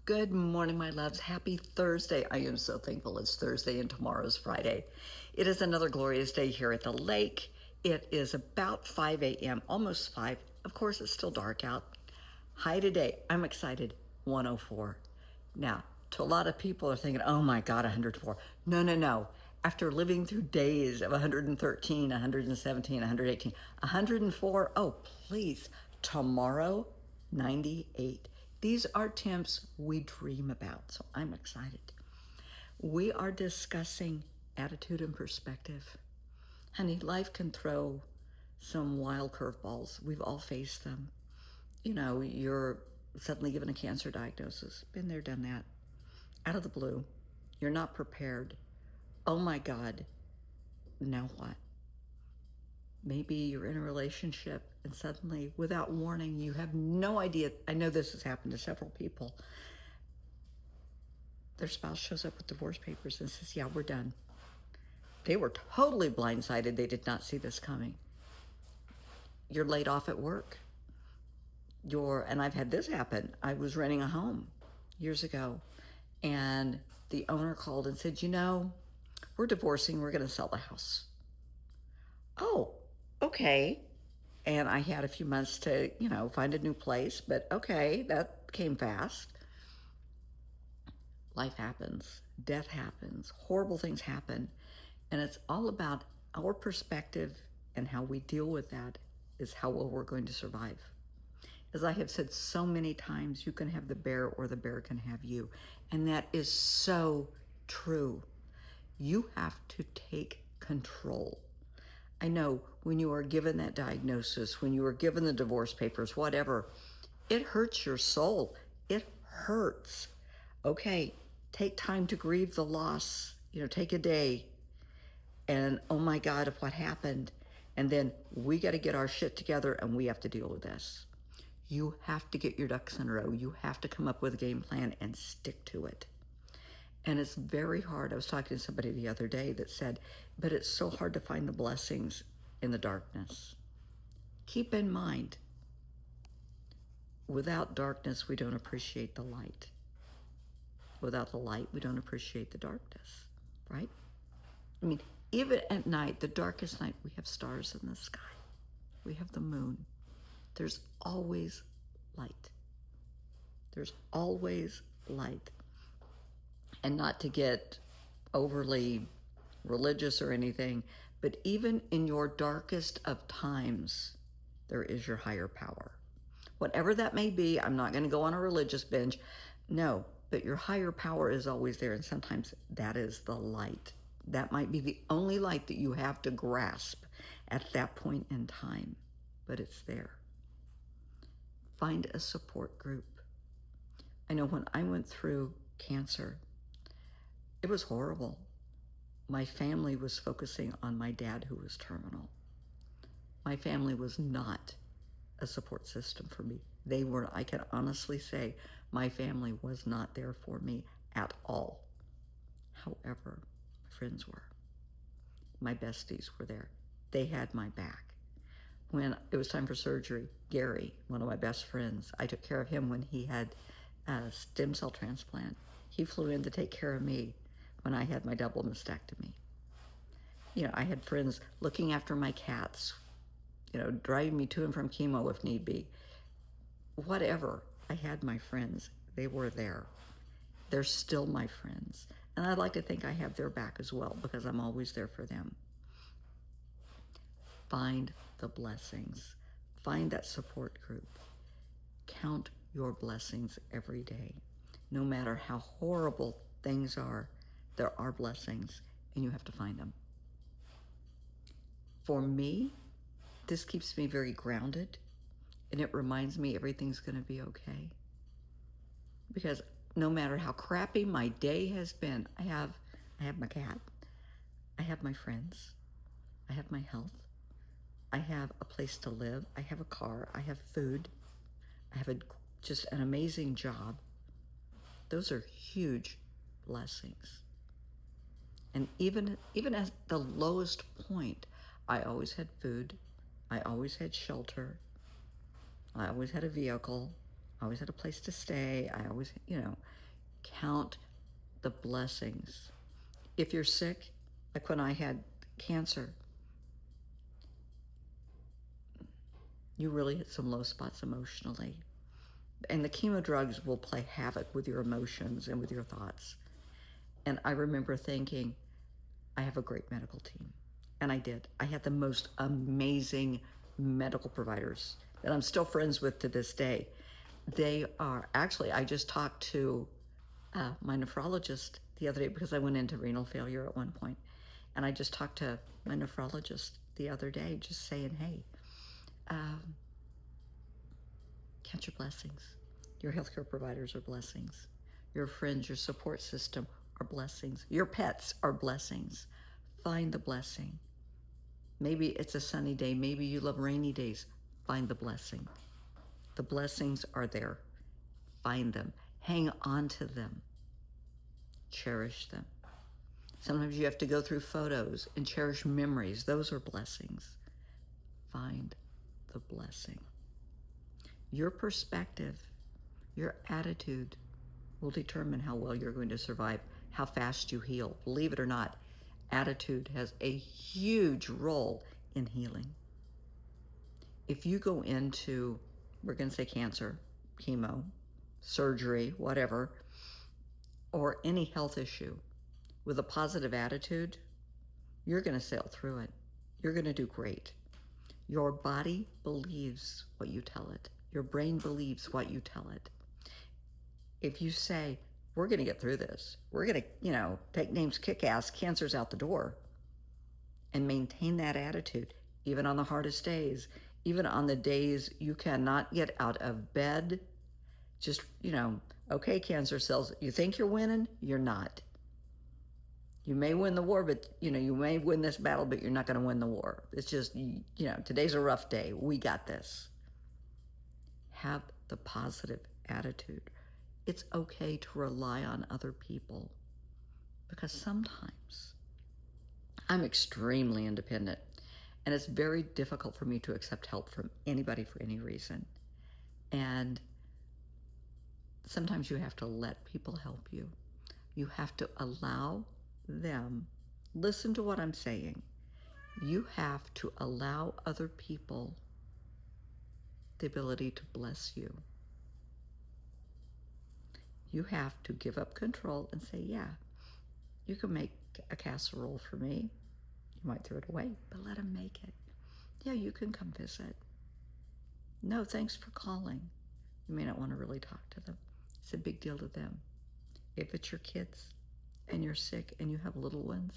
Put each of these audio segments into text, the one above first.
Good morning, my loves. Happy Thursday. I am so thankful it's Thursday and tomorrow's Friday. It is another glorious day here at the lake. It is about 5 a.m., almost 5. Of course, it's still dark out. High today. I'm excited. 104. Now, to a lot of people are thinking, oh my God, 104. No, no, no. After living through days of 113, 117, 118, 104, oh, please, tomorrow, 98. These are temps we dream about, so I'm excited. We are discussing attitude and perspective. Honey, life can throw some wild curveballs. We've all faced them. You know, you're suddenly given a cancer diagnosis. Been there, done that. Out of the blue. You're not prepared. Oh my God. Now what? Maybe you're in a relationship and suddenly, without warning, you have no idea. I know this has happened to several people. Their spouse shows up with divorce papers and says, yeah, we're done. They were totally blindsided. They did not see this coming. You're laid off at work. And I've had this happen. I was renting a home years ago, and the owner called and said, we're divorcing. We're going to sell the house. Oh, okay. And I had a few months to, find a new place, but okay, that came fast. Life happens, death happens, horrible things happen. And it's all about our perspective, and how we deal with that is how well we're going to survive. As I have said so many times, you can have the bear or the bear can have you. And that is so true. You have to take control. I know when you are given that diagnosis, when you are given the divorce papers, whatever, it hurts your soul. It hurts. Okay, take time to grieve the loss. Take a day and, oh my God, of what happened. And then we got to get our shit together and we have to deal with this. You have to get your ducks in a row. You have to come up with a game plan and stick to it. And it's very hard. I was talking to somebody the other day that said, but it's so hard to find the blessings in the darkness. Keep in mind, without darkness, we don't appreciate the light. Without the light, we don't appreciate the darkness, right? I mean, even at night, the darkest night, we have stars in the sky. We have the moon. There's always light. There's always light. And not to get overly religious or anything, but even in your darkest of times, there is your higher power. Whatever that may be, I'm not going to go on a religious binge. No, but your higher power is always there. And sometimes that is the light. That might be the only light that you have to grasp at that point in time, but it's there. Find a support group. I know when I went through cancer, it was horrible. My family was focusing on my dad, who was terminal. My family was not a support system for me. I can honestly say, my family was not there for me at all. However, my friends were. My besties were there. They had my back. When it was time for surgery, Gary, one of my best friends, I took care of him when he had a stem cell transplant. He flew in to take care of me when I had my double mastectomy. I had friends looking after my cats, driving me to and from chemo if need be. Whatever, I had my friends. They were there. They're still my friends. And I'd like to think I have their back as well, because I'm always there for them. Find the blessings. Find that support group. Count your blessings every day. No matter how horrible things are, there are blessings, and you have to find them. For me, this keeps me very grounded, and it reminds me everything's going to be okay. Because no matter how crappy my day has been, I have my cat, I have my friends, I have my health, I have a place to live, I have a car, I have food, I have just an amazing job. Those are huge blessings. And even at the lowest point, I always had food, I always had shelter, I always had a vehicle, always had a place to stay. I always, count the blessings. If you're sick, like when I had cancer, you really hit some low spots emotionally. And the chemo drugs will play havoc with your emotions and with your thoughts. And I remember thinking, I have a great medical team. And I did. I had the most amazing medical providers that I'm still friends with to this day. They are, actually, I just talked to my nephrologist the other day because I went into renal failure at one point. And I just talked to my nephrologist the other day, just saying, hey, count your blessings. Your healthcare providers are blessings. Your friends, your support system are blessings. Your pets are blessings. Find the blessing. Maybe it's a sunny day. Maybe you love rainy days. Find the blessing. The blessings are there. Find them. Hang on to them. Cherish them. Sometimes you have to go through photos and cherish memories. Those are blessings. Find the blessing. Your perspective, your attitude will determine how well you're going to survive, how fast you heal. Believe it or not, attitude has a huge role in healing. If you go into, we're going to say cancer, chemo, surgery, whatever, or any health issue with a positive attitude, you're going to sail through it. You're going to do great. Your body believes what you tell it. Your brain believes what you tell it. If you say, we're going to get through this, we're going to, take names, kick ass, cancer's out the door, and maintain that attitude, even on the hardest days, even on the days you cannot get out of bed, just, okay, cancer cells, you think you're winning, you're not. You may win the war, but, you may win this battle, but you're not going to win the war. It's just, today's a rough day. We got this. Have the positive attitude. It's okay to rely on other people because sometimes I'm extremely independent and it's very difficult for me to accept help from anybody for any reason. And sometimes you have to let people help you. You have to allow them, listen to what I'm saying. You have to allow other people the ability to bless you. You have to give up control and say, yeah, you can make a casserole for me. You might throw it away, but let them make it. Yeah, you can come visit. No, thanks for calling. You may not want to really talk to them. It's a big deal to them. If it's your kids and you're sick and you have little ones,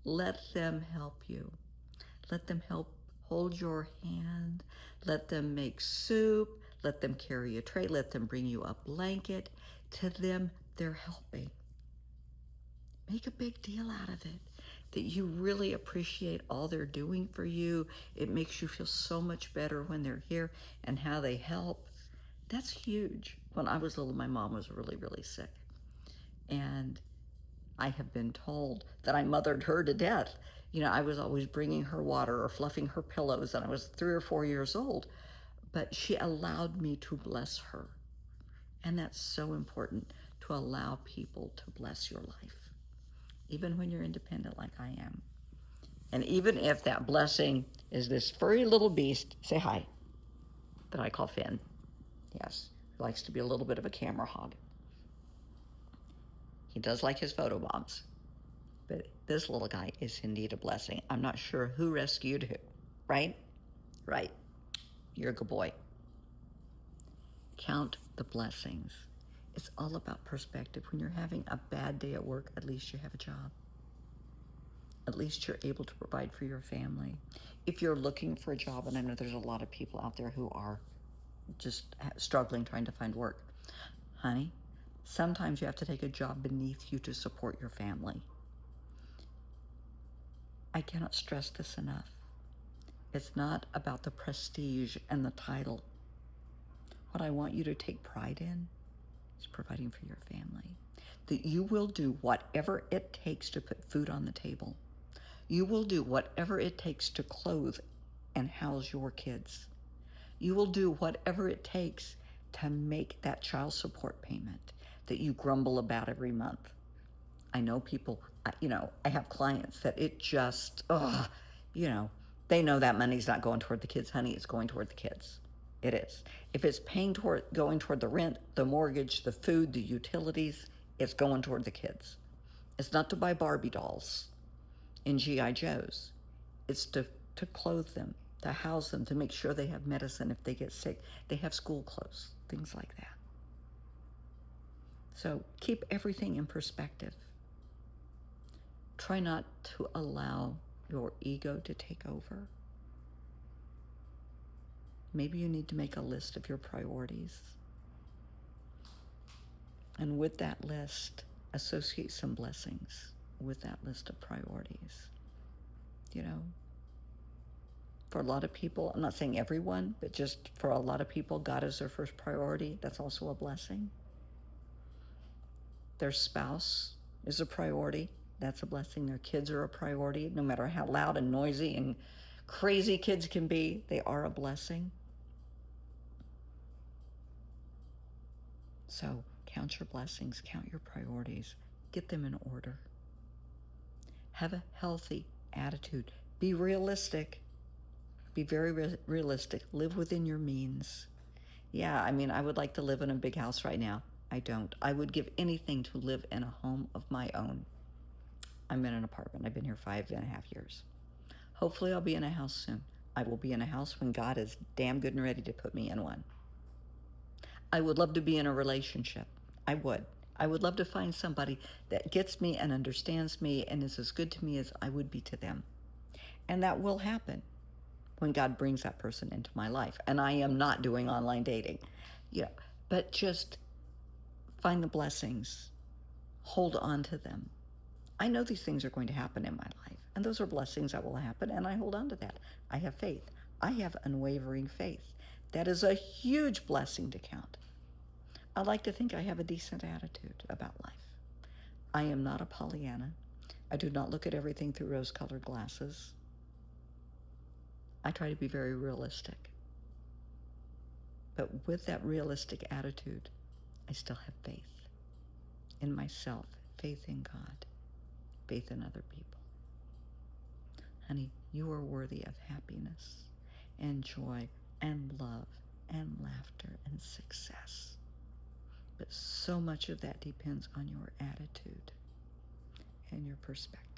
let them help you. Let them help hold your hand. Let them make soup. Let them carry a tray. Let them bring you a blanket. To them, they're helping. Make a big deal out of it, that you really appreciate all they're doing for you. It makes you feel so much better when they're here and how they help. That's huge. When I was little, my mom was really, really sick. And I have been told that I mothered her to death. I was always bringing her water or fluffing her pillows, and I was 3 or 4 years old. But she allowed me to bless her. And that's so important, to allow people to bless your life, even when you're independent like I am. And even if that blessing is this furry little beast, say hi, that I call Finn. Yes, he likes to be a little bit of a camera hog. He does like his photo bombs. But this little guy is indeed a blessing. I'm not sure who rescued who, right? Right. You're a good boy. Count the blessings. It's all about perspective. When you're having a bad day at work, at least you have a job. At least you're able to provide for your family. If you're looking for a job, and I know there's a lot of people out there who are just struggling trying to find work, honey, sometimes you have to take a job beneath you to support your family. I cannot stress this enough. It's not about the prestige and the title. What I want you to take pride in is providing for your family. That you will do whatever it takes to put food on the table. You will do whatever it takes to clothe and house your kids. You will do whatever it takes to make that child support payment that you grumble about every month. I know people, I have clients that it just, they know that money's not going toward the kids, honey. It's going toward the kids. It is. If it's going toward the rent, the mortgage, the food, the utilities, it's going toward the kids. It's not to buy Barbie dolls and G.I. Joes. It's to clothe them, to house them, to make sure they have medicine if they get sick. They have school clothes, things like that. So keep everything in perspective. Try not to allow your ego to take over. Maybe you need to make a list of your priorities. And with that list, associate some blessings with that list of priorities. For a lot of people, I'm not saying everyone, but just for a lot of people, God is their first priority. That's also a blessing. Their spouse is a priority. That's a blessing. Their kids are a priority. No matter how loud and noisy and crazy kids can be, they are a blessing. So count your blessings, count your priorities, get them in order. Have a healthy attitude. Be realistic. Be very realistic. Live within your means. Yeah, I would like to live in a big house right now. I don't. I would give anything to live in a home of my own. I'm in an apartment. I've been here 5.5 years. Hopefully I'll be in a house soon. I will be in a house when God is damn good and ready to put me in one. I would love to be in a relationship. I would. I would love to find somebody that gets me and understands me and is as good to me as I would be to them. And that will happen when God brings that person into my life. And I am not doing online dating. But just find the blessings. Hold on to them. I know these things are going to happen in my life, and those are blessings that will happen, and I hold on to that. I have faith. I have unwavering faith. That is a huge blessing to count. I like to think I have a decent attitude about life. I am not a Pollyanna. I do not look at everything through rose-colored glasses. I try to be very realistic. But with that realistic attitude, I still have faith in myself, faith in God, faith in other people. Honey, you are worthy of happiness and joy and love and laughter and success. But so much of that depends on your attitude and your perspective.